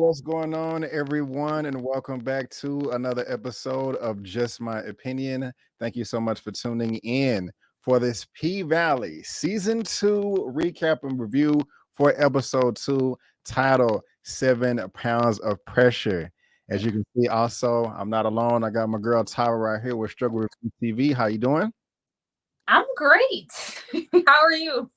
what's going on, everyone, and welcome back to another episode of Just My Opinion. Thank you so much for tuning in for this P Valley Season 2 recap and review for episode 2, titled 7 Pounds of Pressure. As you can see, also, I'm not alone. I got my girl Tyra right here with Struggle with TV. How you doing? I'm great. How are you?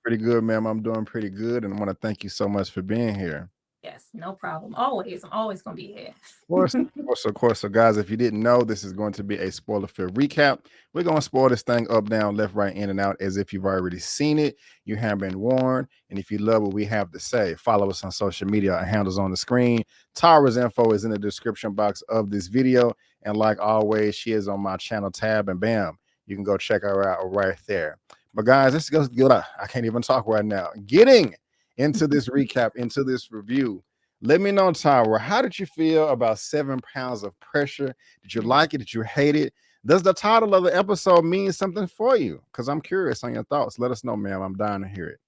Pretty good, ma'am. I'm doing pretty good, and I want to thank you so much for being here. Yes, no problem. Always. I'm always gonna be here. Course, of course, of course. So, guys, if you didn't know, this is going to be a spoiler-filled recap. We're going to spoil this thing up, down, left, right, in, and out as if you've already seen it. You have been warned. And if you love what we have to say, follow us on social media. Our handles on the screen. Tara's info is in the description box of this video. And like always, she is on my channel tab. And bam, you can go check her out right there. But, guys, let's go. I can't even talk right now. Getting into this recap, into this review. Let me know, Tyra, how did you feel about 7 pounds of pressure? Did you like it? Did you hate it? Does the title of the episode mean something for you? Because I'm curious on your thoughts. Let us know, ma'am. I'm dying to hear it.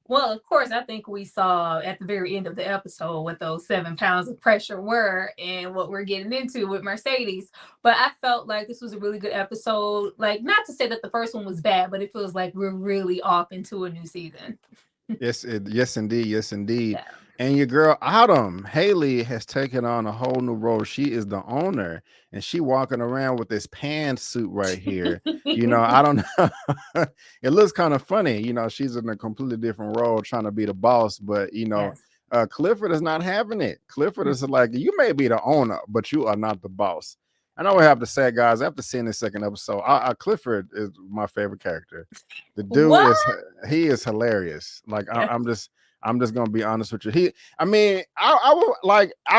Well, of course, I think we saw at the very end of the episode what those 7 pounds of pressure were and what we're getting into with Mercedes. But I felt like this was a really good episode. Like, not to say that the first one was bad, but it feels like we're really off into a new season. Yes, indeed. Yes, indeed. Yeah. And your girl Autumn Haley has taken on a whole new role. She is the owner, and she walking around with this pantsuit right here. I don't know. It looks kind of funny. She's in a completely different role, trying to be the boss. But Yes. Clifford is not having it. Clifford is like, you may be the owner, but you are not the boss. I know what I have to say, guys. After seeing this second episode, Clifford is my favorite character. The dude What? he is hilarious. Like Yes. I'm just gonna be honest with you. I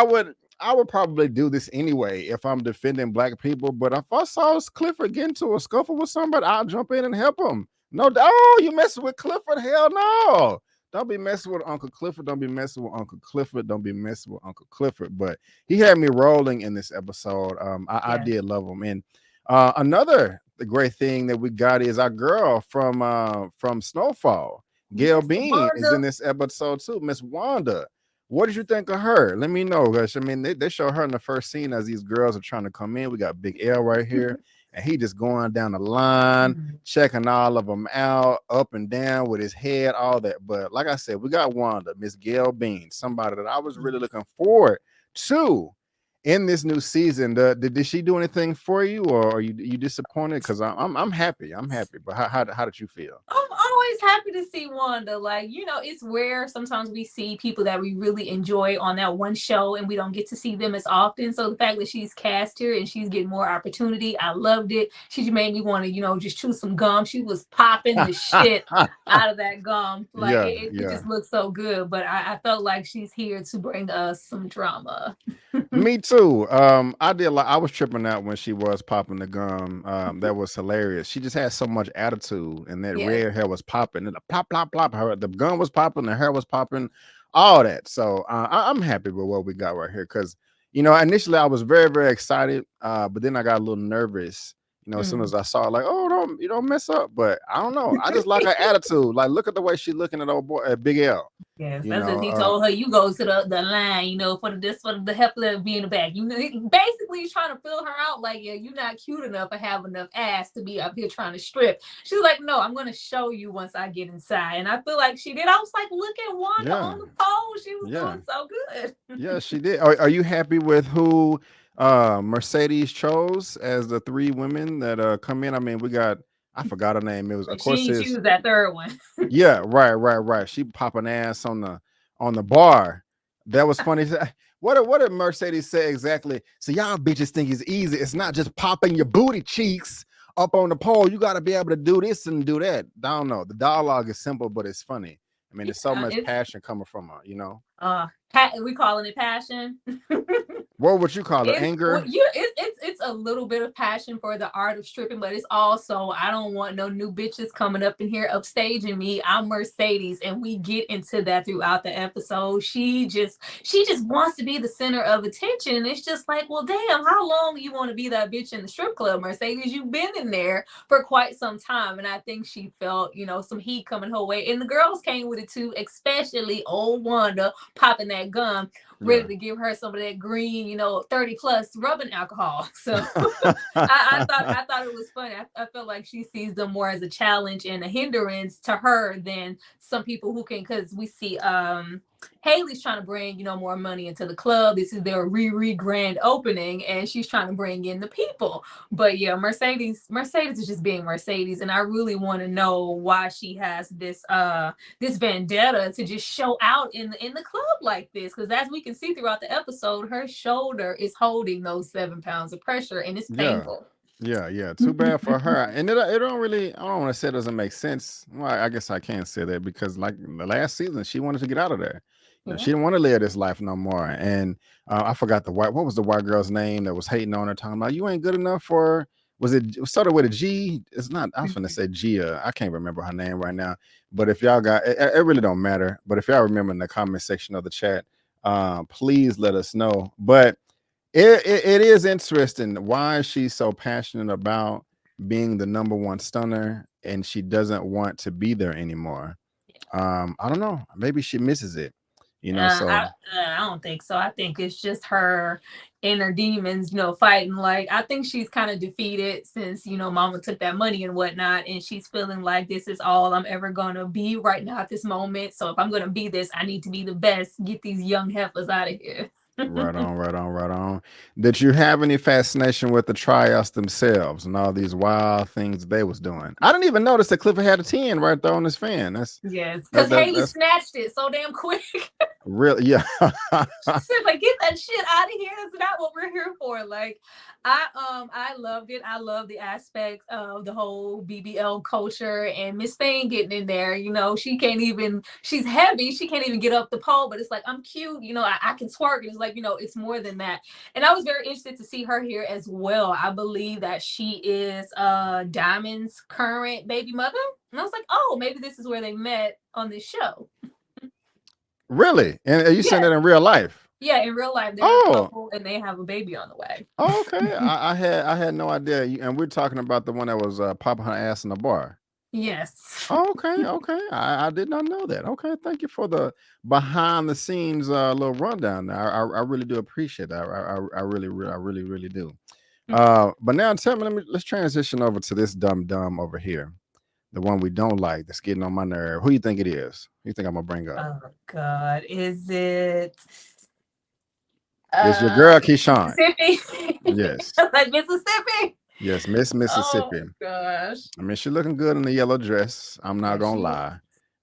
would I would probably do this anyway if I'm defending black people. But if I saw Clifford get into a scuffle with somebody, I'll jump in and help him. No, oh, you messing with Clifford? Hell no. Don't be messing with Uncle Clifford. Don't be messing with Uncle Clifford. Don't be messing with Uncle Clifford. But he had me rolling in this episode. I Yes. did love him. And another the great thing that we got is our girl from Snowfall. Gail Yes, Bean is in Wanda. this episode too. Miss Wanda. What did you think of her? Let me know, guys. I mean, they show her in the first scene as these girls are trying to come in. We got Big L right here, and he just going down the line, Mhm. checking all of them out, up and down with his head, all that. But like I said, we got Wanda, Miss Gail Bean, somebody that I was really Yes. looking forward to in this new season. Did she do anything for you, or are you disappointed? Because I'm happy. I'm happy. But how did you feel? I'm always happy to see Wanda. Like, it's rare. Sometimes we see people that we really enjoy on that one show and we don't get to see them as often. So the fact that she's cast here and she's getting more opportunity, I loved it. She made me want to, just chew some gum. She was popping the shit out of that gum. Like Yeah, it yeah. just looks so good. But I felt like she's here to bring us some drama. Me too. I did like I was tripping out when she was popping the gum. That was hilarious. She just had so much attitude, and that Yes. red hair was popping, and the plop plop plop. The gum was popping, the hair was popping, all that. So I'm happy with what we got right here because initially I was very very excited, but then I got a little nervous. As soon Mm. as I saw it, like, oh, don't mess up. But I don't know. I just like her attitude. Like, look at the way she looking at old boy at Big L. Yes, You that's know, as he told her, you go to the line, for the help of being in the back. Basically he's trying to fill her out like, yeah, you're not cute enough or have enough ass to be up here trying to strip. She's like, no, I'm gonna show you once I get inside. And I feel like she did. I was like, look at Wanda yeah, on the pole. She was yeah. doing so good. Yeah, she did. Are you happy with who Mercedes chose as the three women that come in? I mean, we got I forgot her name. It was of But she course ain't is choose that third one. yeah, right. She popping ass on the bar. That was funny. What did Mercedes say exactly? So y'all bitches think it's easy. It's not just popping your booty cheeks up on the pole. You got to be able to do this and do that. I don't know. The dialogue is simple, but it's funny. I mean, there's so much It's passion coming from her. we calling it passion. What would you call it? It's well, Anger? yeah, it's a little bit of passion for the art of stripping, but it's also I don't want no new bitches coming up in here upstaging me. I'm Mercedes, and we get into that throughout the episode. She just wants to be the center of attention, and it's just like, well, damn, how long you want to be that bitch in the strip club, Mercedes? You've been in there for quite some time, and I think she felt some heat coming her way, and the girls came with it too, especially old Wanda popping that gun ready Yeah. to give her some of that green, 30 plus rubbing alcohol. So I thought it was funny. I felt like she sees them more as a challenge and a hindrance to her than some people who can, because we see Haley's trying to bring, more money into the club. This is their grand opening, and she's trying to bring in the people. But yeah, Mercedes is just being Mercedes, and I really want to know why she has this vendetta to just show out in the club like this. Because as we can see throughout the episode, her shoulder is holding those 7 pounds of pressure, and it's Yeah. painful. Yeah. Too bad for her. And it don't really, I don't want to say it doesn't make sense. Well, I guess I can't say that because like the last season, she wanted to get out of there. Yeah. She didn't want to live this life no more. And I forgot what was the white girl's name that was hating on her, talking about you ain't good enough for, it started with a G? It's not, I was going to say Gia. I can't remember her name right now. But if y'all got, it really don't matter. But if y'all remember in the comment section of the chat, please let us know. But it is interesting why she's so passionate about being the number one stunner and she doesn't want to be there anymore. I don't know. Maybe she misses it, I, so I don't think so. I think it's just her inner demons, fighting. Like, I think she's kind of defeated since, Mama took that money and whatnot. And she's feeling like this is all I'm ever going to be right now at this moment. So if I'm going to be this, I need to be the best. Get these young heifers out of here. right on. Did you have any fascination with the tryouts themselves and all these wild things they was doing? I didn't even notice that Clifford had a 10 right there on his fan. Yes, because Haley That's snatched it so damn quick. really, yeah. She said, like, get that shit out of here. That's not what we're here for. Like, I loved it. I love the aspect of the whole BBL culture and Miss Thing getting in there. She's heavy. She can't even get up the pole, but it's like, I'm cute. I can twerk. And it's like, it's more than that. And I was very interested to see her here as well. I believe that she is Diamond's current baby mother. And I was like, oh, maybe this is where they met on this show. Really? And you saying Yeah. that in real life? Yeah, in real life, they're a Oh, couple and they have a baby on the way. oh, okay. I had no idea. And we're talking about the one that was popping her ass in the bar. Yes. Oh, okay. I did not know that. Okay, thank you for the behind the scenes little rundown. There. I really do appreciate that. I really do. But now tell me, let's transition over to this dumb over here, the one we don't like, that's getting on my nerve. Who you think it is? Who you think I'm gonna bring up? Oh God, is it It's your girl Keyshawn. Mississippi? Yes. Like Mississippi? Yes, Miss Mississippi. Oh gosh. I mean, she's looking good in the yellow dress. I'm not Yeah, gonna she lie.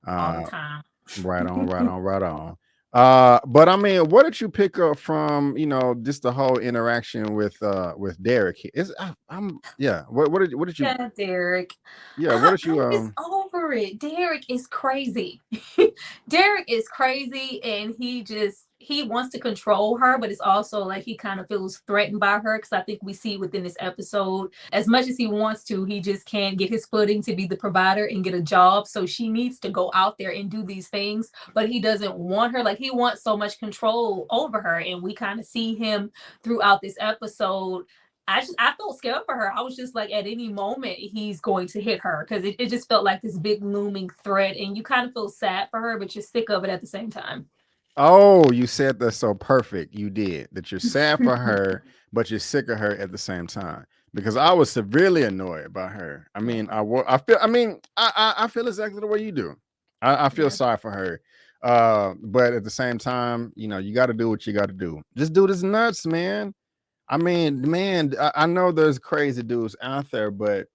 all the Uh, time. right on. But I mean, what did you pick up from just the whole interaction with Derek? I'm yeah. What did you Yeah, Derek. what did I'm you just over it. Derek is crazy. Derek is crazy, and he wants to control her, but it's also like he kind of feels threatened by her because I think we see within this episode, as much as he wants to, he just can't get his footing to be the provider and get a job. So she needs to go out there and do these things, but he doesn't want her. Like, he wants so much control over her, and we kind of see him throughout this episode. I felt scared for her. I was just like, at any moment he's going to hit her, because it just felt like this big looming threat, and you kind of feel sad for her, but you're sick of it at the same time. Oh, you said that so perfect. You did that. You're sad for her, but you're sick of her at the same time. Because I was severely annoyed by her. I mean, I feel. I mean, I feel exactly the way you do. I feel Yeah. sorry for her. But at the same time, you got to do what you got to do. This dude is nuts, man. I mean, man, I know there's crazy dudes out there, but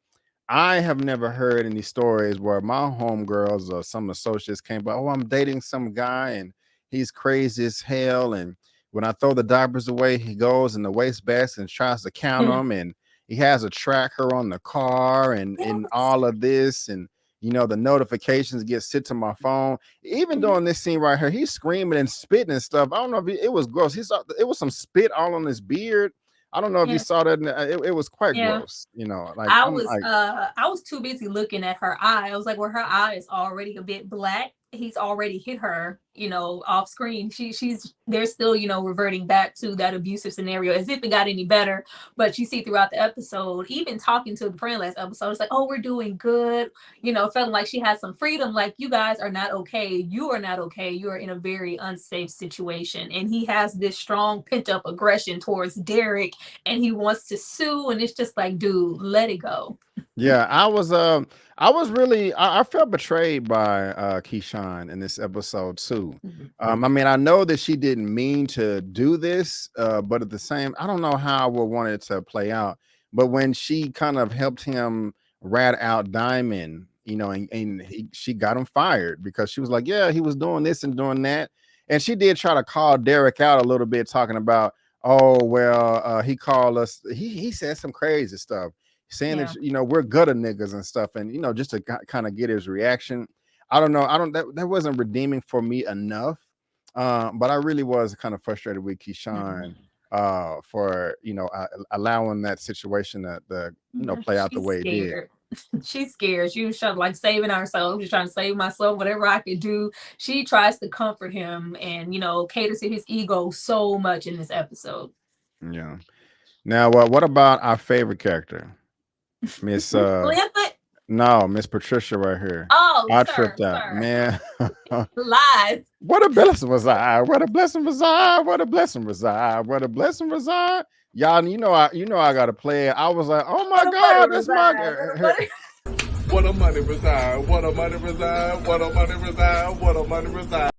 I have never heard any stories where my homegirls or some associates came by, oh, I'm dating some guy and he's crazy as hell. And when I throw the diapers away, he goes in the wastebasket and tries to count them. And he has a tracker on the car and all of this. And the notifications get sent to my phone. Even during this scene right here, he's screaming and spitting and stuff. I don't know if it was gross. It was some spit all on his beard. I don't know if you Yeah. saw that. It was quite Yeah. gross. Like I I'm was like, I was too busy looking at her eye. I was like, well, her eye is already a bit black. He's already hit her, off screen. They're still, reverting back to that abusive scenario as if it got any better. But you see throughout the episode, even talking to the friend last episode, it's like, oh, we're doing good. Feeling like she has some freedom. Like, you guys are not okay. You are not okay. You are in a very unsafe situation. And he has this strong pent up aggression towards Derek, and he wants to sue. And it's just like, dude, let it go. yeah, I felt betrayed by Keyshawn in this episode too. I mean, I know that she didn't mean to do this, but at the same, I don't know how I would want it to play out. But when she kind of helped him rat out Diamond, she got him fired because she was like, yeah, he was doing this and doing that. And she did try to call Derek out a little bit, talking about, oh, well, he called us, he said some crazy stuff, saying Yeah. that we're gutter niggas and stuff, and just to kind of get his reaction. I don't know. That wasn't redeeming for me enough. But I really was kind of frustrated with Keyshawn for allowing that situation to play out the She's way it did. scared. She's scared. She was trying like saving herself. She's trying to save myself, whatever I could do. She tries to comfort him and caters to his ego so much in this episode. Yeah. Now, what about our favorite character, Miss No, Miss Patricia right here. Oh, I sir, tripped out, sir. man. Lies. What a blessing was I. What a blessing was I. What a blessing was I. What a blessing was I. Y'all, I gotta play it. I was like, oh my God, that's my girl. What a money reside. What a money reside. What a money reside. What a money reside.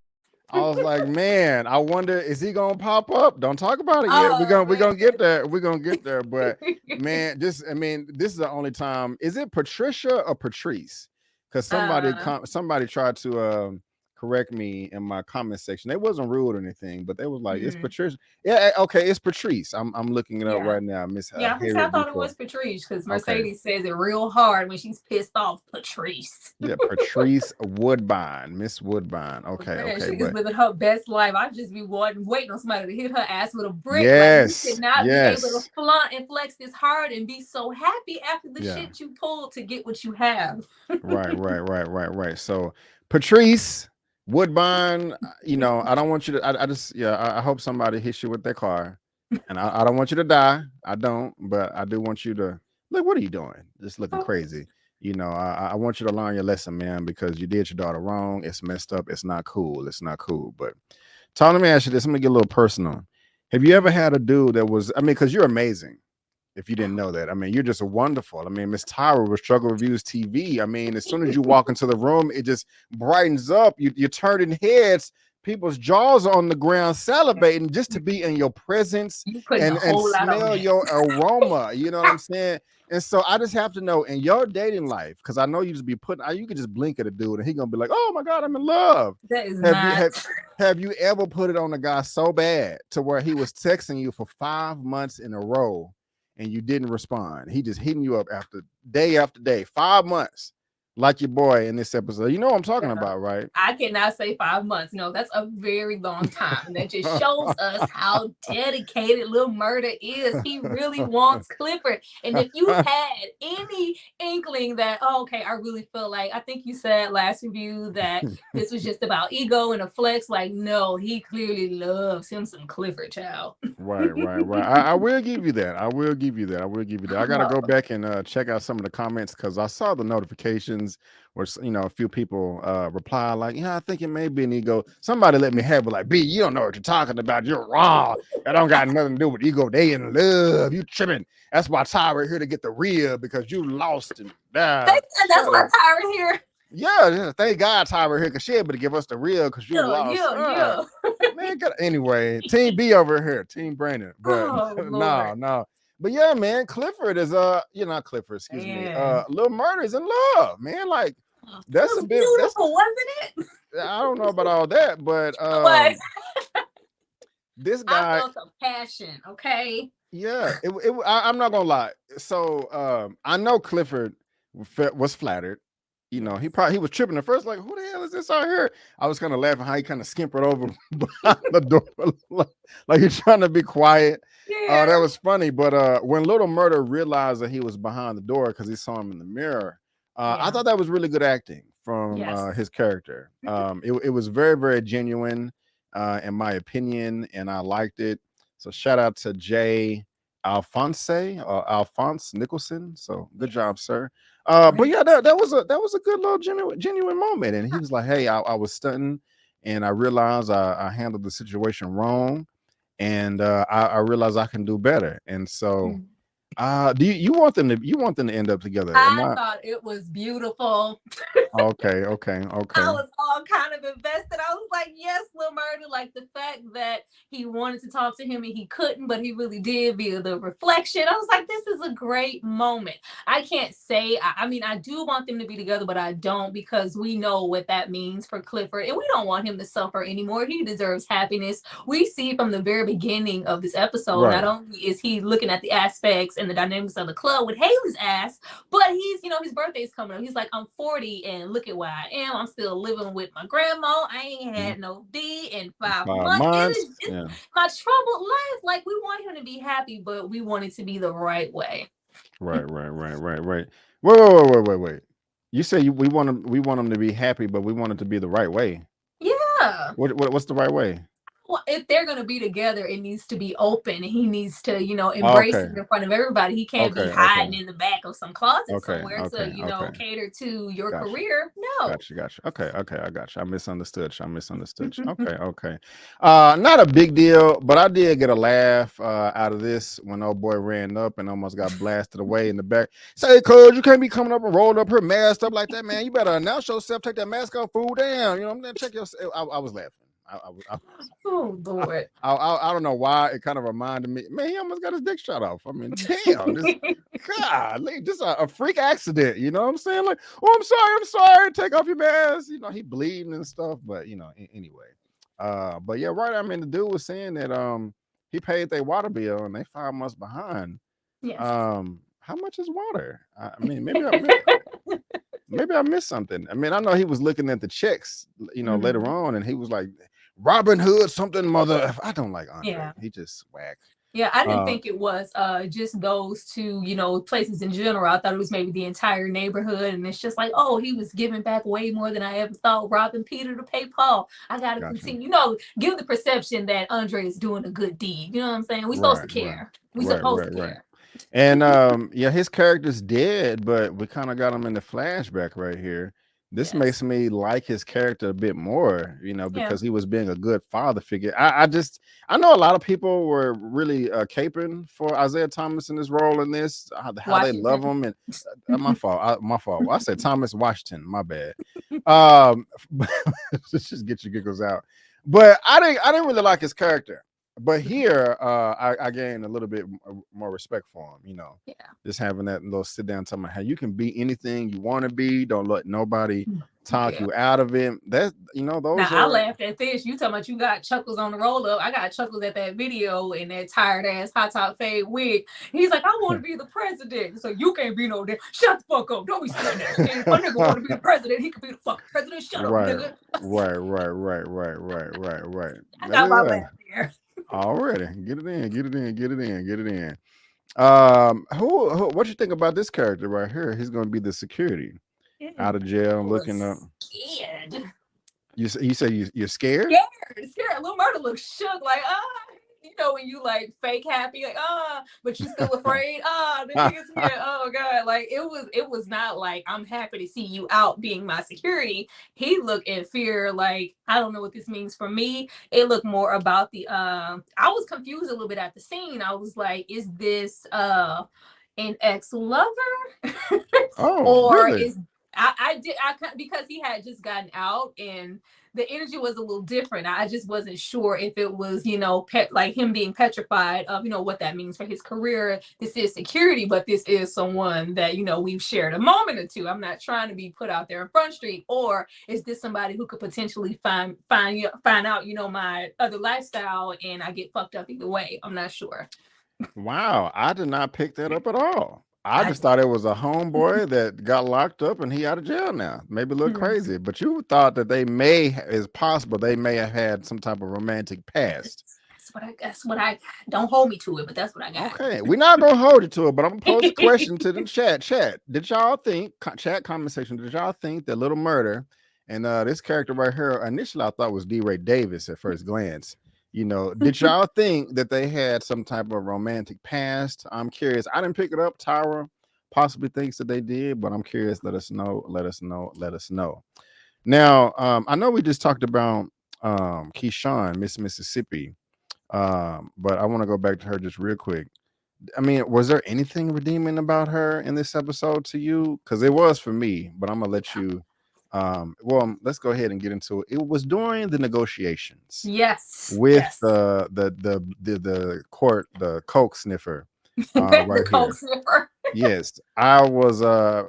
I was like, man, I wonder, is he gonna pop up? Don't talk about it yet. We're gonna get there. We're gonna get there. But man, this is the only time. Is it Patricia or Patrice? Because somebody tried to correct me in my comment section. They wasn't rude or anything, but they was like, it's Patricia. Yeah, okay, it's Patrice. I'm looking it up right now, Miss. Yeah, I thought it was Patrice because Mercedes says it real hard when she's pissed off. Patrice. Yeah, Patrice Woodbine, Miss Woodbine. Okay, Man, okay. she's living her best life. I'd just be waiting on somebody to hit her ass with a brick. Yes, like, you should not be able to flaunt and flex this hard and be so happy after the shit you pulled to get what you have. Right. So Patrice Woodbine, I don't want you to. I hope somebody hits you with their car, and I don't want you to die. I don't, but I do want you to look. What are you doing? Just looking crazy. I want you to learn your lesson, man, because you did your daughter wrong. It's messed up. It's not cool. It's not cool. But Tom, let me ask you this. I'm gonna get a little personal. Have you ever had a dude that was? I mean, because you're amazing. If you didn't know that, I mean, you're just wonderful. I mean, Miss Tyra with Struggle Reviewz TV. I mean, as soon as you walk into the room, it just brightens up. You're turning heads. People's jaws are on the ground, salivating just to be in your presence and smell your aroma. You know what I'm saying? And so I just have to know, in your dating life, because I know you just be you could just blink at a dude and he gonna be like, "Oh my God, I'm in love." That is have you ever put it on a guy so bad to where he was texting you for 5 months in a row and you didn't respond? He just hitting you up after day, 5 months, like your boy in this episode. You know what I'm talking about, right? I cannot say 5 months. No, that's a very long time. That just shows us how dedicated Lil Murda is. He really wants Clifford. And if you had any inkling that, okay, I really feel like, I think you said last review that this was just about ego and a flex. Like, no, he clearly loves him some Clifford, child. Right. I will give you that. I gotta go back and check out some of the comments because I saw the notifications where a few people reply like, yeah, I think it may be an ego. Somebody let me have it like, B, you don't know what you're talking about. You're wrong. That don't got nothing to do with ego. They in love. You tripping. That's why Tyra here to get the real because you lost and that's why Tyra here. Yeah, thank God Tyra here because she able to give us the real because you lost. Man, anyway, Team B over here, Team Brandon. But no. But yeah, man, Clifford is not Clifford, excuse me. Lil Murda is in love, man. Like that's a bit beautiful, wasn't it? I don't know about all that, but this guy I felt the passion, okay? Yeah, I'm not gonna lie. So I know Clifford was flattered. you know, he was tripping at first, like, who the hell is this out here? I was kind of laughing how he kind of skimpered over behind the door, like he's trying to be quiet. Yeah. That was funny. But when Little Murder realized that he was behind the door because he saw him in the mirror, I thought that was really good acting from his character. It was very, very genuine, in my opinion, and I liked it. So shout out to Jay Alphonse Nicholson. So good job, sir. But yeah, that was a good little genuine moment. And he was like, "Hey, I was stunting, and I realized I handled the situation wrong, and I realized I can do better." And so, do you want them to end up together? I thought it was beautiful. Okay. I was all kind of invested. I was like, yes, Lil Murder. Like the fact that he wanted to talk to him and he couldn't, but he really did via the reflection. I was like, this is a great moment. I can't say, I mean, I do want them to be together, but I don't, because we know what that means for Clifford, and we don't want him to suffer anymore. He deserves happiness. We see from the very beginning of this episode, not only is he looking at the aspects and the dynamics of the club with Haley's ass, but he's, you know, his birthday's coming up. He's like, I'm 40 and look at where I am. I'm still living with my grandma. I ain't had no D in 5 months. It's my troubled life. Like, we want him to be happy, but we want it to be the right way. Right. Wait. You say we want him to be happy, but we want it to be the right way. Yeah. What's the right way? Well, if they're going to be together, it needs to be open. He needs to, you know, embrace it in front of everybody. He can't be hiding in the back of some closet somewhere to, you know, cater to your career. No. Gotcha. Okay, I got you. I misunderstood. Okay. Not a big deal, but I did get a laugh out of this when old boy ran up and almost got blasted away in the back. Say, cuz, you can't be coming up and rolling up her masked up like that, man. You better announce yourself. Take that mask off, fool down. You know, I'm gonna check yourself. I was laughing. Oh Lord! I don't know why it kind of reminded me. Man, he almost got his dick shot off. I mean, damn, just a freak accident. You know what I'm saying? Like, oh, I'm sorry. Take off your mask. You know, he bleeding and stuff. But you know, anyway. But yeah, right. I mean, the dude was saying that he paid their water bill and they 5 months behind. Yes. How much is water? I mean, maybe I missed something. I mean, I know he was looking at the checks, you know, later on, and he was like, Robin Hood, something, mother. I don't like Andre. Yeah. He just whack. Yeah, I didn't think it was just those two, you know, places in general. I thought it was maybe the entire neighborhood, and it's just like, oh, he was giving back way more than I ever thought. Robbing Peter to pay Paul. I gotta continue, you know, give the perception that Andre is doing a good deed. You know what I'm saying? We're supposed to care. We're supposed to care. And yeah, his character's dead, but we kind of got him in the flashback right here. This makes me like his character a bit more, you know, because he was being a good father figure. I know a lot of people were really caping for Isaiah Thomas in this role in this, how they love him, and my fault. I said Thomas Washington, my bad. Let's just get your giggles out. But I didn't really like his character. But here, I gained a little bit more respect for him, you know. Yeah. Just having that little sit down, talking about how you can be anything you want to be. Don't let nobody talk you out of it. That, you know, those. Now, I laughed at this. You talking about you got chuckles on the roll up. I got chuckles at that video in that tired ass hot top fade wig. He's like, I want to be the president, so you can't be no damn. Shut the fuck up. Don't be saying that. If a nigga want to be the president, he could be the fucking president. Shut up, nigga. Right. I got my laugh here. Already, get it in. What you think about this character right here? He's going to be the security out of jail, looking up. Scared. You say you're scared? Scared. Lil Murder looks shook, like you know when you like fake happy, like but you still afraid. The niggas here. Oh god, like it was not like I'm happy to see you out being my security. He looked in fear, like I don't know what this means for me. It looked more about the I was confused a little bit at the scene. I was like, is this an ex-lover? Or really? is because he had just gotten out and the energy was a little different. I just wasn't sure if it was, you know, like him being petrified of, you know, what that means for his career. This is security, but this is someone that, you know, we've shared a moment or two. I'm not trying to be put out there in Front Street. Or is this somebody who could potentially find out, you know, my other lifestyle and I get fucked up either way? I'm not sure. Wow, I did not pick that up at all. I just thought it was a homeboy that got locked up and he out of jail now. Maybe a little crazy, but you thought that they is possible they may have had some type of romantic past. That's what I don't hold me to it, but that's what I got. Okay, we're not gonna hold you to it, but I'm gonna pose a question to the chat. Did y'all think, chat comment section, did y'all think that Little Murder and this character right here initially I thought was D. Ray Davis at first glance? You know, did y'all think that they had some type of romantic past? I'm curious. I didn't pick it up. Tyra possibly thinks that they did, but I'm curious. Let us know. Let us know. Let us know. Now, I know we just talked about Keyshawn, Miss Mississippi, but I want to go back to her just real quick. I mean, was there anything redeeming about her in this episode to you? Because it was for me, but I'm gonna let you. Well, let's go ahead and get into it. It was during the negotiations. Yes. With yes. the court, the coke sniffer, The right coke here. sniffer. Yes, I was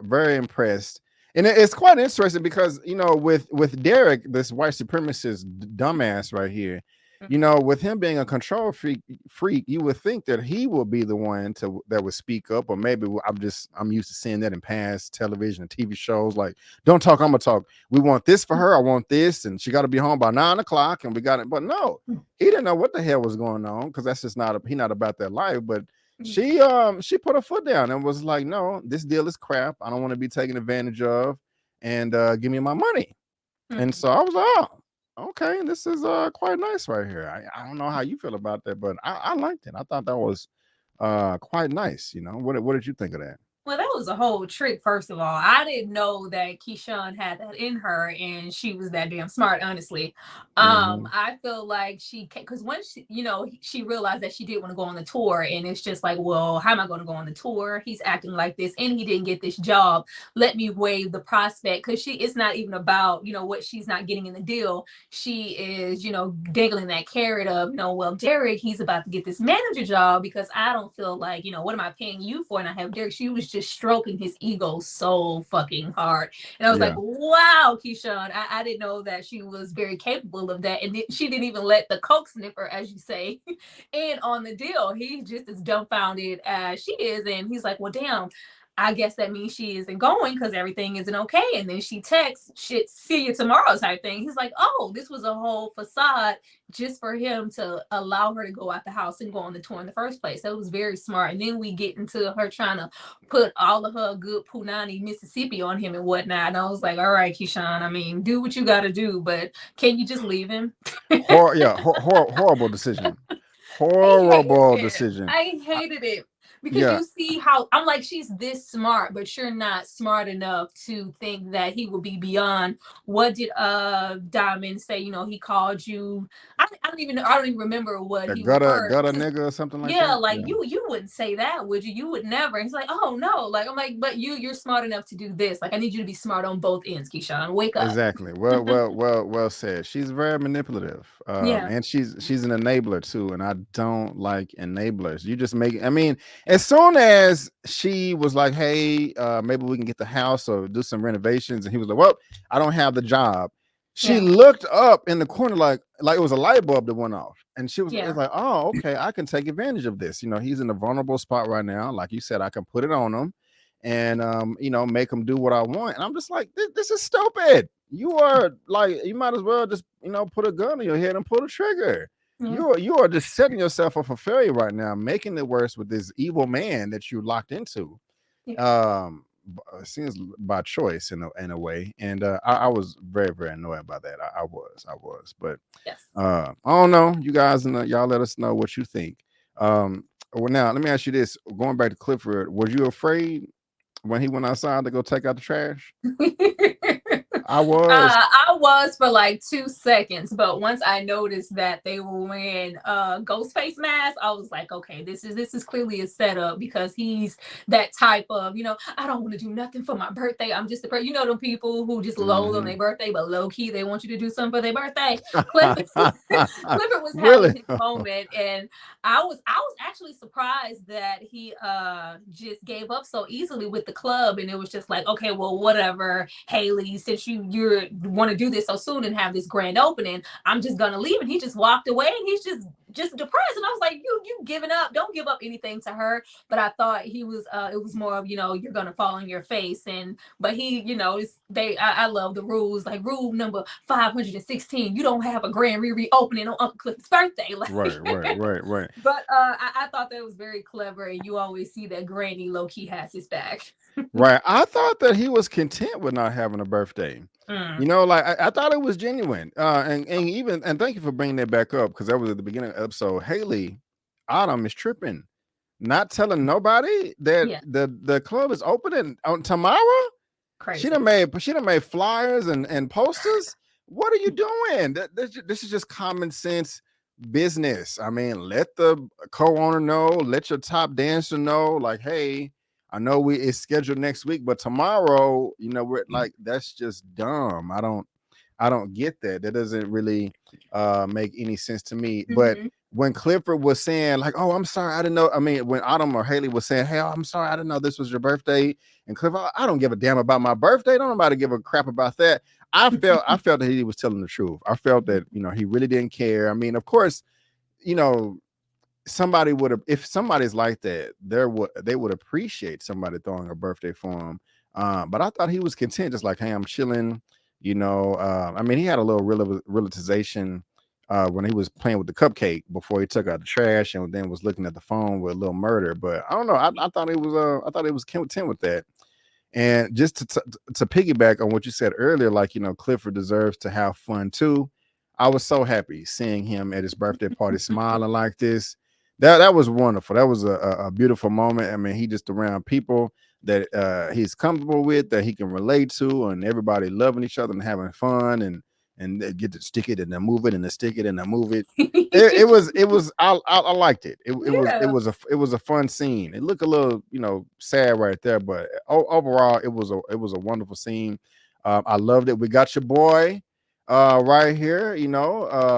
very impressed, and it's quite interesting because you know with Derek, this white supremacist dumbass right here. You know, with him being a control freak, you would think that he will be the one that would speak up, or maybe I'm used to seeing that in past television and TV shows. Like, don't talk, I'm gonna talk. We want this for her. I want this, and she got to be home by 9 o'clock, and we got it. But no, he didn't know what the hell was going on because that's just he not about that life. But she put her foot down and was like, no, this deal is crap. I don't want to be taken advantage of, and give me my money. And so I was like, oh. Okay, this is quite nice right here. I don't know how you feel about that, but I liked it. I thought that was quite nice. You know, what did you think of that? Well, that was a whole trick, first of all. I didn't know that Keyshawn had that in her and she was that damn smart, honestly. I feel like because when she realized that she did want to go on the tour, and it's just like, well, how am I going to go on the tour? He's acting like this and he didn't get this job. Let me waive the prospect, because it's not even about, what she's not getting in the deal. She is, dangling that carrot of, well, Derek, he's about to get this manager job because I don't feel like, what am I paying you for? And I have Derek. She was just stroking his ego so fucking hard, and I was like, wow, Keyshawn, I didn't know that she was very capable of that. And she didn't even let the coke sniffer, as you say, in on the deal. He's just as dumbfounded as she is, and he's like, well, damn, I guess that means she isn't going because everything isn't okay. And then she texts, shit, see you tomorrow type thing. He's like, oh, this was a whole facade just for him to allow her to go out the house and go on the tour in the first place. That was very smart. And then we get into her trying to put all of her good Punani Mississippi on him and whatnot. And I was like, all right, Keyshawn, I mean, do what you got to do, but can you just leave him? Horrible decision. Horrible decision. I hated it. Because you see how I'm like, she's this smart, but you're not smart enough to think that he will be beyond. What did Diamond say? He called you. I don't even remember what he gutter nigga or something like that. Yeah, like you wouldn't say that, would you? You would never. And he's like, oh no, like I'm like, but you're smart enough to do this. Like I need you to be smart on both ends, Keyshawn. Wake up. Exactly. Well said. She's very manipulative. And she's an enabler too, and I don't like enablers. You just make. I mean. As soon as she was like, hey, maybe we can get the house or do some renovations, and he was like, well, I don't have the job. She looked up in the corner like it was a light bulb that went off. And she was like, oh, okay, I can take advantage of this. He's in a vulnerable spot right now. Like you said, I can put it on him and, make him do what I want. And I'm just like, this is stupid. You are like, you might as well just, put a gun on your head and pull the trigger. You are just setting yourself up for failure right now, making it worse with this evil man that you locked into. It seems by choice in a way, and I was very, very annoyed by that. I was, but I don't know. You guys, y'all let us know what you think. Well, now let me ask you this: going back to Clifford, was you afraid when he went outside to go take out the trash? I was for like 2 seconds, but once I noticed that they were wearing ghost face masks, I was like, okay, this is clearly a setup, because he's that type of, I don't want to do nothing for my birthday. I'm just them people who just loathe on their birthday, but low key they want you to do something for their birthday. Clifford was having his moment, and I was actually surprised that he just gave up so easily with the club, and it was just like, okay, well, whatever, Haley, since you want to do this so soon and have this grand opening, I'm just gonna leave. And he just walked away, and he's just just depressed. And I was like, you giving up. Don't give up anything to her. But I thought he was it was more of, you're gonna fall on your face. But he, I love the rules. Like rule number 516, you don't have a grand reopening on Uncle Cliff's birthday. Like, right. But I thought that was very clever, and you always see that Granny low key has his back. Right. I thought that he was content with not having a birthday. Like I thought it was genuine. And thank you for bringing that back up, because that was at the beginning of the episode. Haley Autumn is tripping, not telling nobody that the club is opening on tomorrow. Crazy. She done made flyers and posters. What are you doing? This is just common sense business. I mean, let the co-owner know, let your top dancer know, like, hey, I know it's scheduled next week, but tomorrow, we're like, that's just dumb. I don't get that. That doesn't really make any sense to me. But when Clifford was saying, like, oh, I'm sorry, I didn't know. I mean, when Autumn or Haley was saying, hey, I'm sorry, I didn't know this was your birthday. And Clifford, I don't give a damn about my birthday. Don't nobody give a crap about that. I felt that he was telling the truth. I felt that, he really didn't care. I mean, of course, somebody would have, if somebody's like that, they would appreciate somebody throwing a birthday for him. But I thought he was content, just like, hey, I'm chilling. I mean, he had a little realization when he was playing with the cupcake before he took out the trash, and then was looking at the phone with a little murder. But I don't know. I thought it was content with that. And just to piggyback on what you said earlier, like, Clifford deserves to have fun too. I was so happy seeing him at his birthday party smiling like this. That was wonderful. That was a beautiful moment. I mean, he just around people that he's comfortable with, that he can relate to, and everybody loving each other and having fun, and they get to stick it and then move it and then stick it and then move it. It was I liked it. It was a fun scene. It looked a little sad right there, but overall it was a wonderful scene. I loved it. We got your boy right here,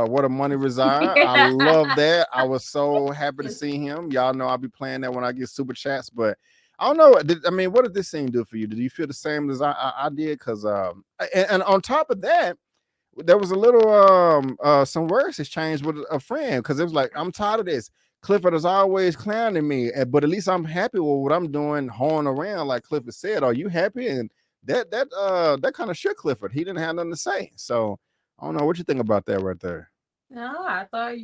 what a money reside. I love that. I was so happy to see him. Y'all know I'll be playing that when I get super chats, but I don't know. What did this scene do for you? Did you feel the same as I did? Because and on top of that, there was a little some words exchanged with a friend, because it was like, I'm tired of this. Clifford is always clowning me, but at least I'm happy with what I'm doing, hoeing around, like Clifford said. Are you happy? And that kind of shook Clifford. He didn't have nothing to say. So I don't know what you think about that right there. No, I thought,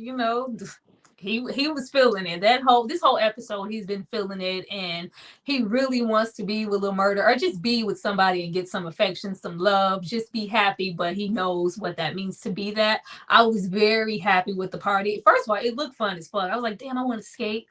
he was feeling it. This whole episode, he's been feeling it, and he really wants to be with Lil Murder, or just be with somebody and get some affection, some love, just be happy. But he knows what that means to be that. I was very happy with the party. First of all, it looked fun as fuck. I was like, damn, I want to skate.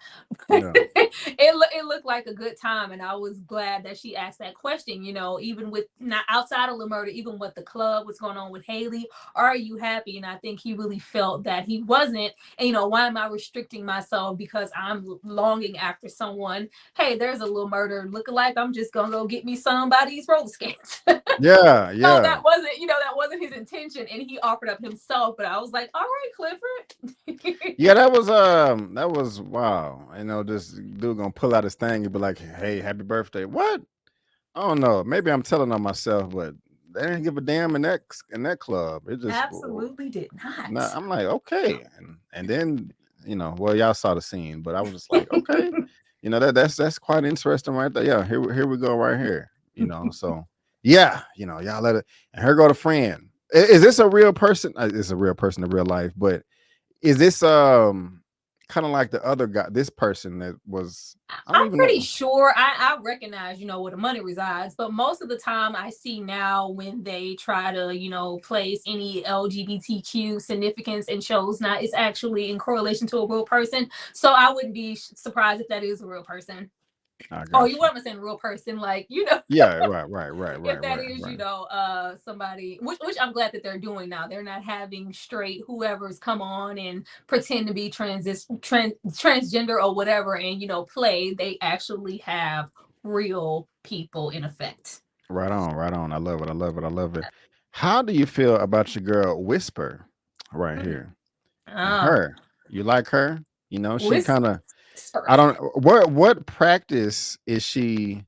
Yeah. It looked like a good time, and I was glad that she asked that question. Even with not outside of Lil Murder, even with the club, what's going on with Haley, are you happy? And I think he really felt that he wasn't. And why am I restricting myself because I'm longing after someone? Hey, there's a Lil Murder lookalike. I'm just gonna go get me somebody's roller skates. Yeah. No, that wasn't his intention, and he offered up himself. But I was like, all right, Clifford. Yeah, that was wow. This dude gonna pull out his thing and be like, hey, happy birthday. What? I don't know. Maybe I'm telling on myself, but they didn't give a damn in that club. It just absolutely did not. I'm like, okay. And then, well, y'all saw the scene, but I was just like, okay, that's quite interesting right there. Yeah, here we go right here. So yeah, y'all let it, and here go the friend. Is this a real person? It's a real person in real life, but is this kind of like the other guy, this person that was, I'm pretty sure I recognize, where the money resides, but most of the time I see now when they try to, place any LGBTQ significance in shows, now it's actually in correlation to a real person. So I wouldn't be surprised if that is a real person. Oh, you want to say real person, like, Yeah, right. If that is, somebody, which I'm glad that they're doing now. They're not having straight whoever's come on and pretend to be transgender or whatever, and play. They actually have real people in effect. Right on. I love it. How do you feel about your girl Whisper right here? Her, you like her? She kind of. I don't. What practice is she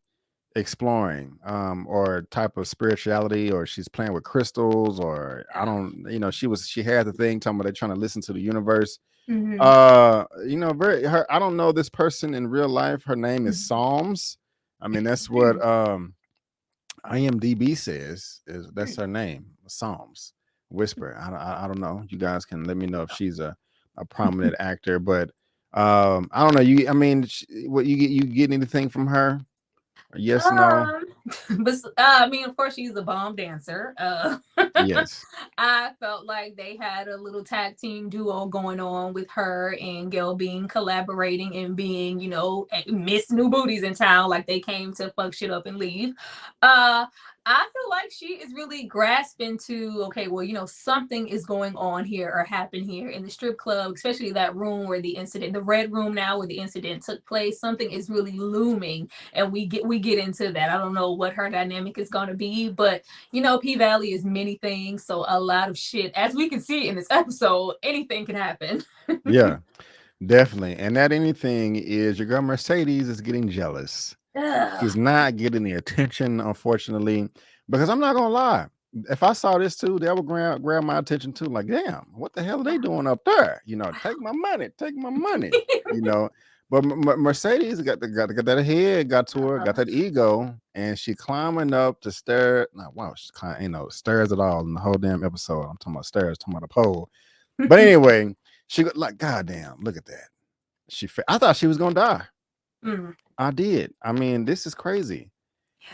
exploring, or type of spirituality, or she's playing with crystals, or I don't. She had the thing talking about they're trying to listen to the universe. Mhm. You know, very her. I don't know this person in real life. Her name is Psalms. I mean, that's what IMDb says. Is that's her name? Psalms Whisper. I don't know. You guys can let me know if she's a prominent actor, but I don't know. You. I mean, what you get anything from her? Yes, no, Um, but I mean, of course, she's a bomb dancer. yes, I felt like they had a little tag team duo going on with her and Gail being collaborating and being, Miss New Booties in town, like they came to fuck shit up and leave. Uh, I feel like she is really grasping to, okay, well, something is going on here or happened here in the strip club, especially that room where the red room now where the incident took place. Something is really looming, and we get into that. I don't know what her dynamic is going to be, but P Valley is many things, so a lot of shit, as we can see in this episode, anything can happen. yeah, definitely. And that anything is your girl Mercedes is getting jealous. She's Ugh. not getting the attention, unfortunately, because I'm not gonna lie. If I saw this too, that would grab my attention too. Like, damn, what the hell are they doing up there? You know, take my money, take my money. You know, but Mercedes got that head, got to her, got that ego, and she climbing up to stairs. Not wow, she's climbing, stairs at all in the whole damn episode. I'm talking about stairs, talking about a pole. But anyway, she got like, goddamn, look at that. I thought she was gonna die. Mm. I did. I mean, this is crazy.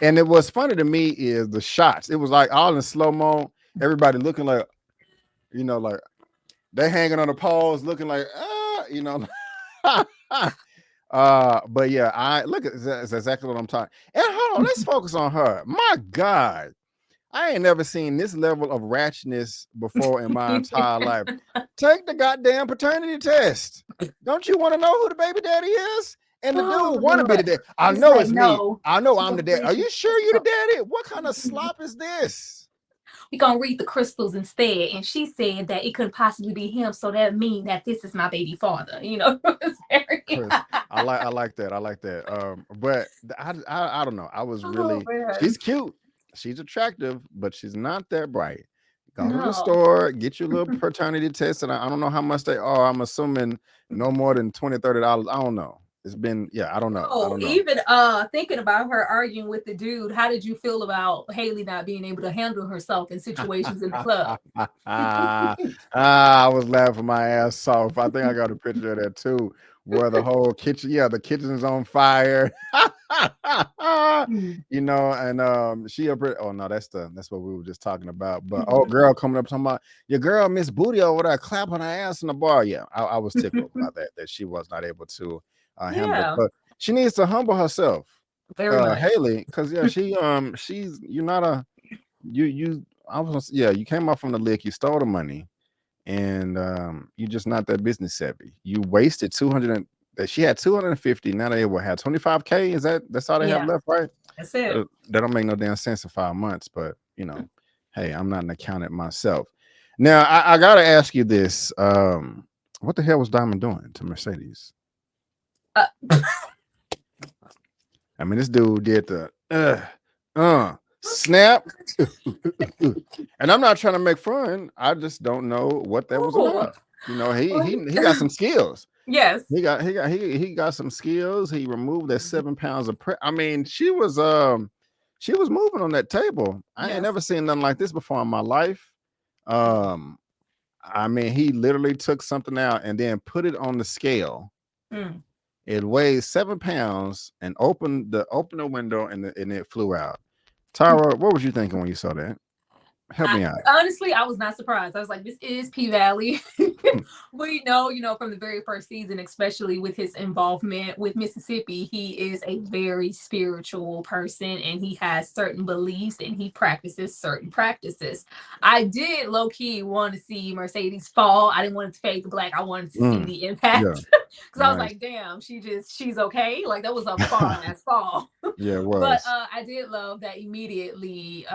And it was funny to me is the shots. It was like all in slow mo. Everybody looking like, like they hanging on the poles, looking like, but yeah, I look at that's exactly what I'm talking. And hold on, let's focus on her. My God, I ain't never seen this level of ratchetness before in my entire life. Take the goddamn paternity test. Don't you want to know who the baby daddy is? And the Oh, dude want to be the Lord. dad. I He's know like, it's me. no, I know we're I'm the gonna dad. read Are the you sure you the daddy? What kind of slop is this? we're gonna read the crystals instead. And she said that it couldn't possibly be him, so that mean that this is my baby father. It's very Chris, I like that. I like that. But I don't know. I was oh really man. she's cute. She's attractive, but she's not that bright. Go to the No. store, get your little paternity test, and I don't know how much they are. I'm assuming no more than $20, $30. I don't know. It's been I don't know. I Oh, don't know. even thinking about her arguing with the dude, how did you feel about Haley not being able to handle herself in situations in the club? I was laughing my ass off. I think I got a picture of that too, where the whole kitchen, the kitchen is on fire. Mm. And she up. Oh no, that's what we were just talking about. But girl coming up talking about your girl Miss Booty over there clapping her ass in the bar. Yeah, I was tickled by that she was not able to handle it, Yeah, but she needs to humble herself, very much. Haley, because she's you're not a you I was you came off from the lick, you stole the money, and you're just not that business savvy. You wasted 200 that she had 250. Now they will have 25K. That's all they have Yeah, left, right? that's it. That don't make no damn sense in 5 months, but hey, I'm not an accountant myself. Now I gotta ask you this. What the hell was Diamond doing to Mercedes? Uh, I mean, this dude did the snap. And I'm not trying to make fun. I just don't know what that was ooh. about. He got some skills. Yes. He got some skills. He removed that 7 pounds of I mean, she was moving on that table. I ain't Yes. never seen nothing like this before in my life. I mean, he literally took something out and then put it on the scale. Mm. It weighs 7 pounds and opened the window and it flew out. Tyra, what was you thinking when you saw that? Help me out. Honestly, I was not surprised. I was like, this is P Valley. We know, from the very first season, especially with his involvement with Mississippi, he is a very spiritual person and he has certain beliefs and he practices certain practices. I did low key want to see Mercedes fall. I didn't want it to fade to black. I wanted to see the impact because I was like, damn, she's okay. Like that was a far ass fall. Yeah, it was. But I did love that immediately.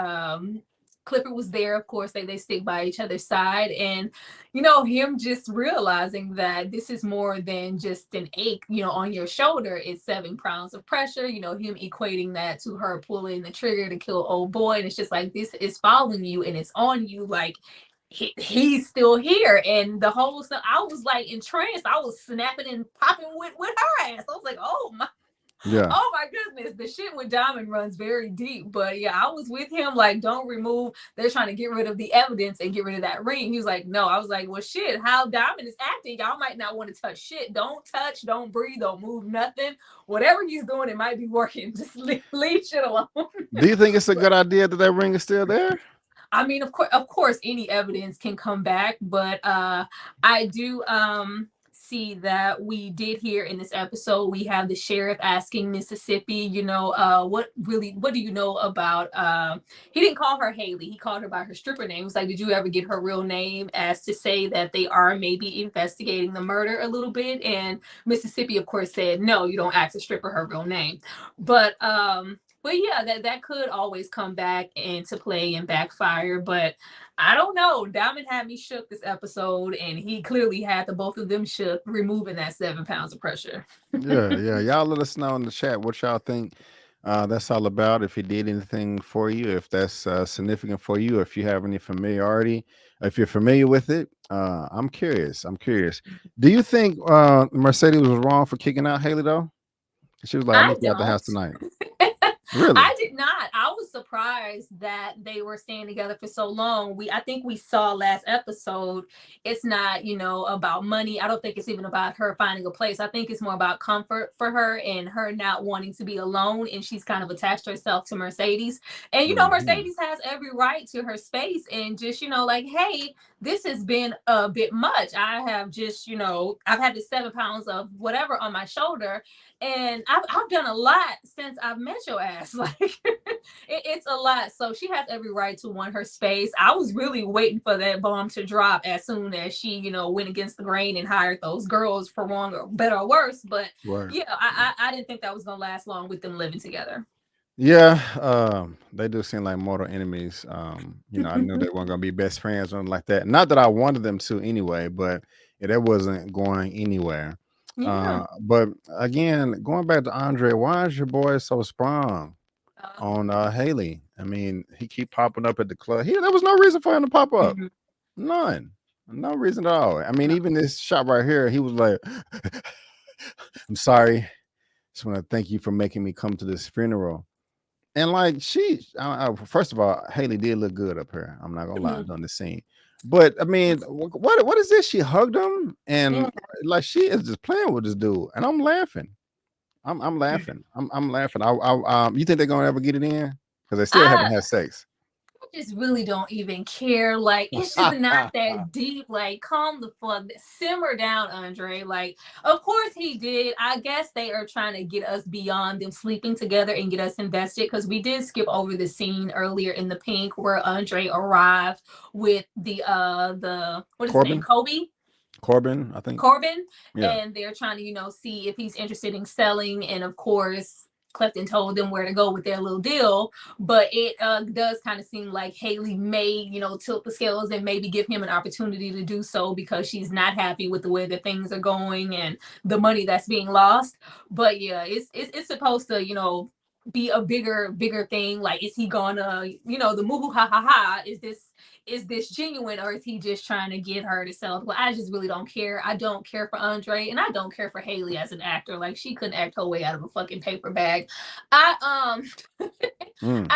Clifford was there, of course, they stick by each other's side, and him just realizing that this is more than just an ache on your shoulder. It's 7 pounds of pressure, him equating that to her pulling the trigger to kill old boy, and it's just like, this is following you and it's on you, like he's still here. And the whole stuff, I was like entranced. I was snapping and popping with her ass. I was like, oh my goodness, the shit with Diamond runs very deep. But yeah, I was with him, like, don't remove, they're trying to get rid of the evidence and get rid of that ring. He was like, no. I was like, well shit, how Diamond is acting, y'all might not want to touch shit. Don't touch, don't breathe, don't move nothing. Whatever he's doing, it might be working. Just leave shit alone. Do you think it's a good idea that ring is still there? I mean, of course, any evidence can come back, but I do see that we did hear in this episode, we have the sheriff asking Mississippi, what do you know about, he didn't call her Haley, he called her by her stripper name. It was like, did you ever get her real name, as to say that they are maybe investigating the murder a little bit. And Mississippi, of course, said, no, you don't ask a stripper her real name. But yeah, that could always come back into play and backfire. But I don't know. Diamond had me shook this episode, and he clearly had the both of them shook, removing that 7 pounds of pressure. Yeah. Y'all let us know in the chat what y'all think that's all about. If he did anything for you, if that's significant for you, if you have any familiarity, if you're familiar with it. I'm curious. Do you think Mercedes was wrong for kicking out Haley though? She was like, I'm looking at the house tonight. Really? I did not. I was surprised that they were staying together for so long. I think we saw last episode, it's not, about money. I don't think it's even about her finding a place. I think it's more about comfort for her and her not wanting to be alone. And she's kind of attached herself to Mercedes. And, Mercedes has every right to her space, and just, like, hey, this has been a bit much. I have just, I've had this 7 pounds of whatever on my shoulder. And I've done a lot since I've met your ass. Like, it's a lot. So she has every right to want her space. I was really waiting for that bomb to drop as soon as she, went against the grain and hired those girls, for wrong or better or worse. But yeah, I didn't think that was going to last long with them living together. Yeah, they do seem like mortal enemies. I knew they weren't going to be best friends or anything like that. Not that I wanted them to anyway, but that wasn't going anywhere. Yeah. But again, going back to Andre, why is your boy so sprung on Haley? I mean, he keep popping up at the club. There was no reason for him to pop up. None. No reason at all. I mean, even this shot right here, he was like, I'm sorry. Just want to thank you for making me come to this funeral. And like first of all, Haley did look good up here. I'm not gonna lie on the scene. But I mean, what is this? She hugged him, and like she is just playing with this dude, and I'm laughing. I'm laughing. I'm laughing. You think they're gonna ever get it in? Because they still haven't had sex. I just really don't even care. Like, it's just not that deep. Like, calm the fuck, simmer down, Andre. Like, of course he did. I guess they are trying to get us beyond them sleeping together and get us invested, because we did skip over the scene earlier in the pink where Andre arrived with the what is his name, Corbin, I think. Corbin. Yeah. And they're trying to, see if he's interested in selling. And of course, Clifton told them where to go with their little deal. But it does kind of seem like Haley may, tilt the scales and maybe give him an opportunity to do so, because she's not happy with the way that things are going and the money that's being lost. But yeah, it's supposed to, be a bigger thing. Like, is he gonna, the moo ha ha ha, is this genuine, or is he just trying to get her to sell? Well, I just really don't care. I don't care for Andre, and I don't care for Haley as an actor. Like, she couldn't act her way out of a fucking paper bag. I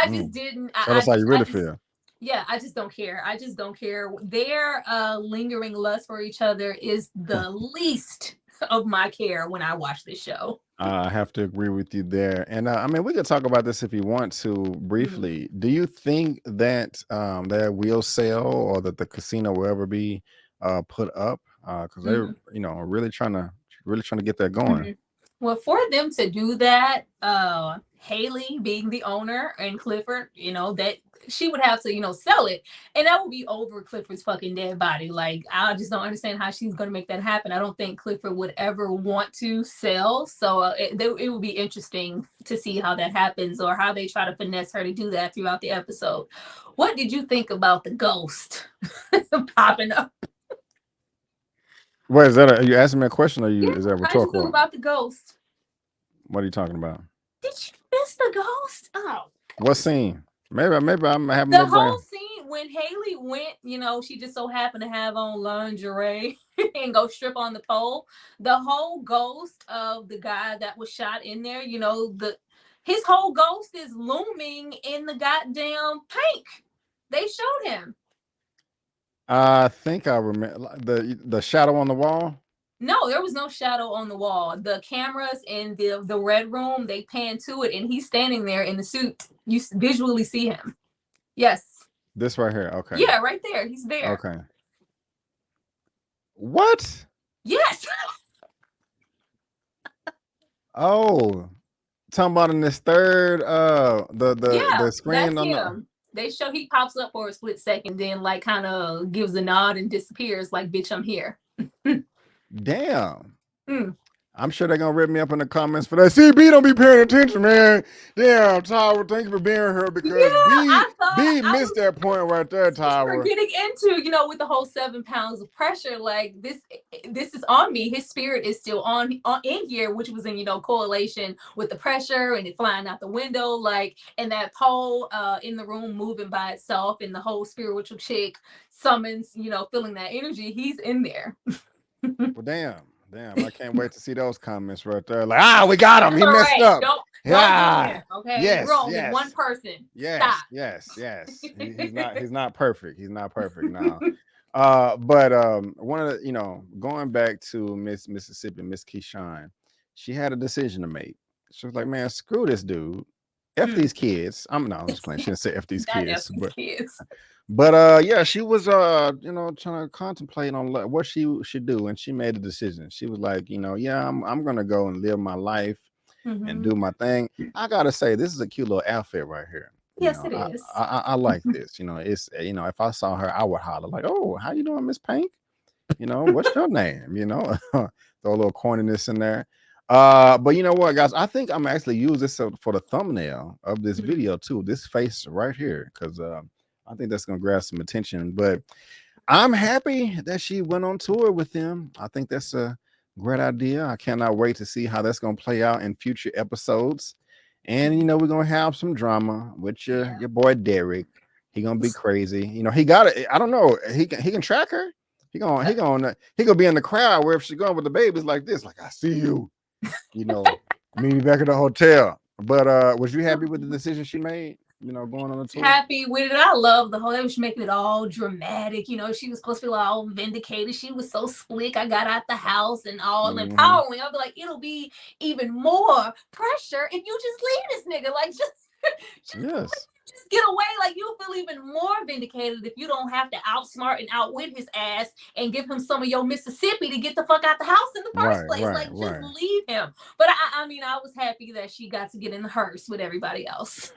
just didn't. That's how you really feel. Yeah, I just don't care. I just don't care. Their lingering lust for each other is the least of my care when I watch this show. I have to agree with you there. And I mean, we could talk about this if you want to briefly. Do you think that that will sell, or that the casino will ever be put up? Because they're, really trying to get that going. Well, for them to do that, Haley being the owner and Clifford, that she would have to, sell it, and that would be over Clifford's fucking dead body. Like, I just don't understand how she's going to make that happen. I don't think Clifford would ever want to sell. So it would be interesting to see how that happens, or how they try to finesse her to do that throughout the episode. What did you think about the ghost popping up? What is that? Are you asking me a question, or is that rhetorical? How did you feel about the ghost? What are you talking about? Did you miss the ghost? Oh, what scene? Maybe I'm having the whole scene when Haley went, you know, she just so happened to have on lingerie and go strip on the pole. The whole ghost of the guy that was shot in there, you know, his whole ghost is looming in the goddamn paint. They showed him. I think I remember the shadow on the wall. No, there was no shadow on the wall. The cameras in the red room, they pan to it, and he's standing there in the suit. You visually see him. Yes. This right here. Okay. Yeah, right there. He's there. Okay. What? Yes. Oh, talking about in this third the screen that's on him. They show he pops up for a split second, then like kind of gives a nod and disappears like, bitch, I'm here. Damn. I'm sure they're gonna rip me up in the comments for that. CB don't be paying attention, man. Damn, Tower, thank you for being here because B missed that point right there, Tower. We're getting into, you know, with the whole 7 pounds of pressure, like this is on me. His spirit is still on in here, which was in, you know, correlation with the pressure and it flying out the window, like, and that pole in the room moving by itself, and the whole spiritual chick summons, you know, feeling that energy. He's in there. Well, damn, I can't wait to see those comments right there. Like, we got him. He messed up. Don't do him, okay? Yes, we're only one person. Yes, Stop. yes. He's not perfect. He's not perfect now. But one of the, you know, going back to Mississippi, Miss Keyshawn, she had a decision to make. She was like, man, screw this dude. F these kids. I'm just playing. She didn't say F these kids, but yeah, she was you know, trying to contemplate on what she should do, and she made a decision. She was like, you know, yeah, I'm gonna go and live my life and do my thing. I gotta say, this is a cute little outfit right here. Yes, you know, it is. I like this. You know, it's, you know, if I saw her, I would holler like, oh, how you doing, Miss Pink? You know, what's your name? You know, throw a little corniness in there. But you know what, guys, I think I'm actually use this for the thumbnail of this video too. This face right here, because I think that's gonna grab some attention. But I'm happy that she went on tour with them. I think that's a great idea. I cannot wait to see how that's gonna play out in future episodes. And you know, we're gonna have some drama with your boy Derek. He gonna be crazy. You know, he got it. I don't know. He can track her. He gonna be in the crowd wherever she's going with the babies like this. Like, I see you. You know, meet me back at the hotel. But was you happy with the decision she made? You know, going on the tour? Happy with it. I love the whole, they was making it all dramatic. You know, she was supposed to be all vindicated. She was so slick. I got out the house and all empowering. I'll be like, it'll be even more pressure if you just leave this nigga. Like, just get away. Like, you'll feel even more vindicated if you don't have to outsmart and outwit his ass and give him some of your Mississippi to get the fuck out the house in the first place. Just leave him. But I mean, I was happy that she got to get in the hearse with everybody else.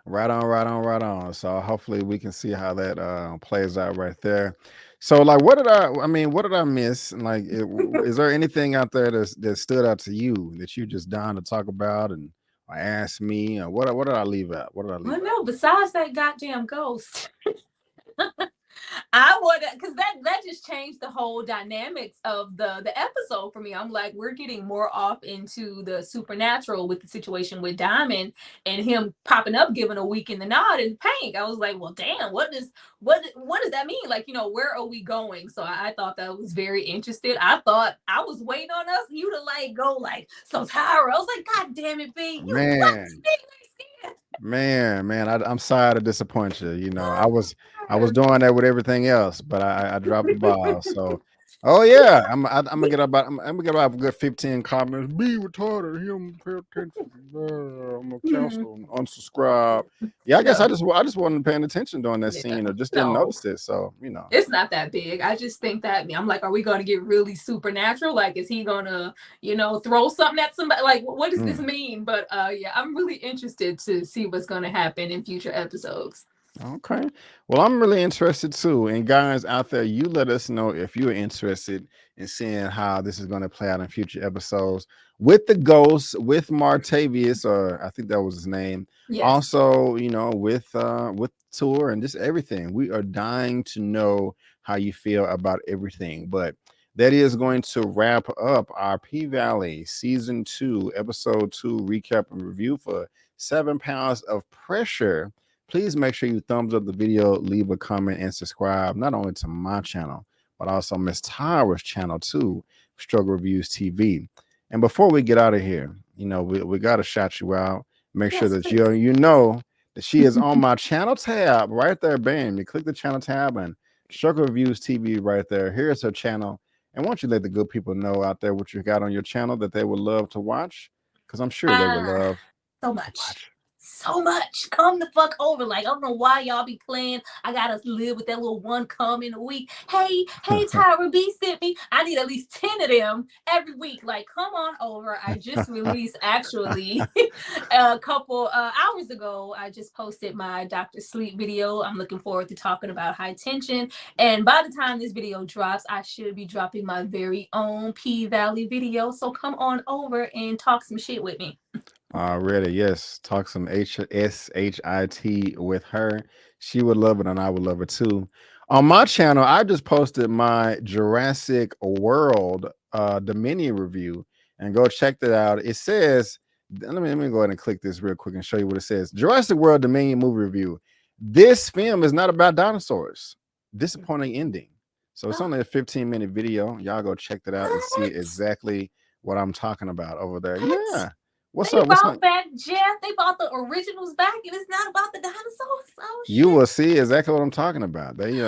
Right on. So hopefully we can see how that plays out right there. So, like, what did I miss? Like, is there anything out there that stood out to you that you just dying to talk about and ask me? What did I leave out? Well, no, besides that goddamn ghost. I would, because that just changed the whole dynamics of the episode for me. I'm like, we're getting more off into the supernatural with the situation with Diamond and him popping up, giving a week in the nod in Pink. I was like, well, damn, what does that mean? Like, you know, where are we going? So I thought that was very interesting. I thought I was waiting on you to like go like, so Tyra. I was like, God damn it, B. Man, I'm sorry to disappoint you. You know, I was doing that with everything else, but I dropped the ball. So, oh yeah, I'm gonna get about a good 15 comments. Be retarded. Him pay attention. I'm gonna cancel, unsubscribe. Yeah, I guess I just wasn't paying attention during that scene, or just didn't notice it. So, you know, it's not that big. I just think that I'm like, are we gonna get really supernatural? Like, is he gonna, you know, throw something at somebody? Like, what does this mean? But yeah, I'm really interested to see what's gonna happen in future episodes. Okay. Well, I'm really interested too. And guys out there, you let us know if you're interested in seeing how this is going to play out in future episodes with the ghosts, with Martavius, or I think that was his name. Yes. Also, you know, with tour and just everything. We are dying to know how you feel about everything. But that is going to wrap up our P-Valley Season 2, Episode 2 recap and review for 7 Pounds of Pressure. please make sure you thumbs up the video, leave a comment, and subscribe not only to my channel, but also Miss Tyra's channel too, Struggle Reviews TV. And before we get out of here, you know, we got to shout you out. Make sure that you know that she is on my channel tab right there. Bam, you click the channel tab and Struggle Reviews TV right there. Here's her channel. And why don't you let the good people know out there what you got on your channel that they would love to watch? Because I'm sure they would love so much. So much. Come the fuck over. Like, I don't know why y'all be playing. I gotta live with that little one comment a week. Hey, Tyra B sent me. I need at least 10 of them every week. Like, come on over. I just released actually a couple hours ago. I just posted my Dr. Sleep video. I'm looking forward to talking about high tension. And by the time this video drops, I should be dropping my very own P Valley video. So come on over and talk some shit with me. Already, yes. Talk some SHIT with her. She would love it, and I would love it too. On my channel, I just posted my Jurassic World Dominion review, and go check that out. It says, let me go ahead and click this real quick and show you what it says. Jurassic World Dominion movie review. This film is not about dinosaurs. Disappointing ending. So it's only a 15-minute video. Y'all go check that out and see exactly what I'm talking about over there. Yeah. What's they up? Brought back Jeff. They brought the originals back, and it's not about the dinosaurs. Oh, shit. You will see exactly what I'm talking about. They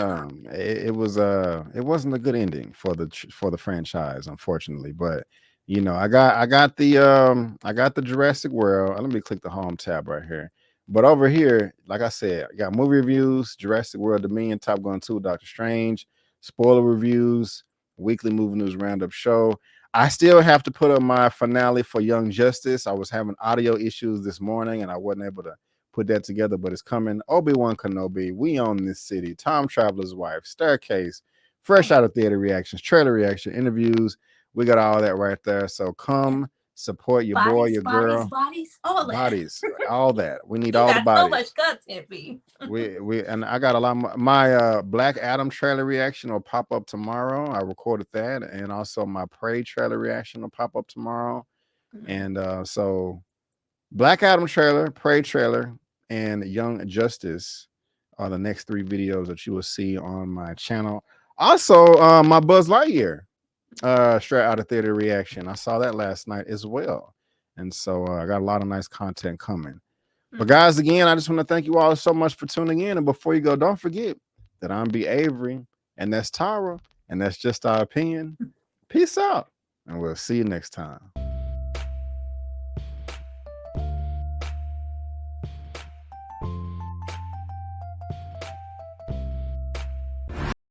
it wasn't a good ending for the franchise, unfortunately. But you know, I got the Jurassic World. Let me click the home tab right here. But over here, like I said, I got movie reviews, Jurassic World Dominion, Top Gun 2, Doctor Strange, spoiler reviews, weekly movie news roundup show. I still have to put up my finale for Young Justice. I was having audio issues this morning and I wasn't able to put that together, but it's coming. Obi-Wan Kenobi, We Own This City, Time Traveler's Wife, Staircase, fresh out of theater reactions, trailer reaction, interviews. We got all that right there. So come support your boy, your girl. Bodies, all that. We need all the bodies. So much content, B. we and I got a lot more. My Black Adam trailer reaction will pop up tomorrow. I recorded that, and also my Prey trailer reaction will pop up tomorrow. And so Black Adam trailer, Prey trailer, and Young Justice are the next 3 videos that you will see on my channel. Also, my Buzz Lightyear straight out of theater reaction. I saw that last night as well. And so I got a lot of nice content coming. But guys, again, I just want to thank you all so much for tuning in. And before you go, don't forget that I'm B. Avery, and that's Tyra, and that's just our opinion. Peace out, and we'll see you next time.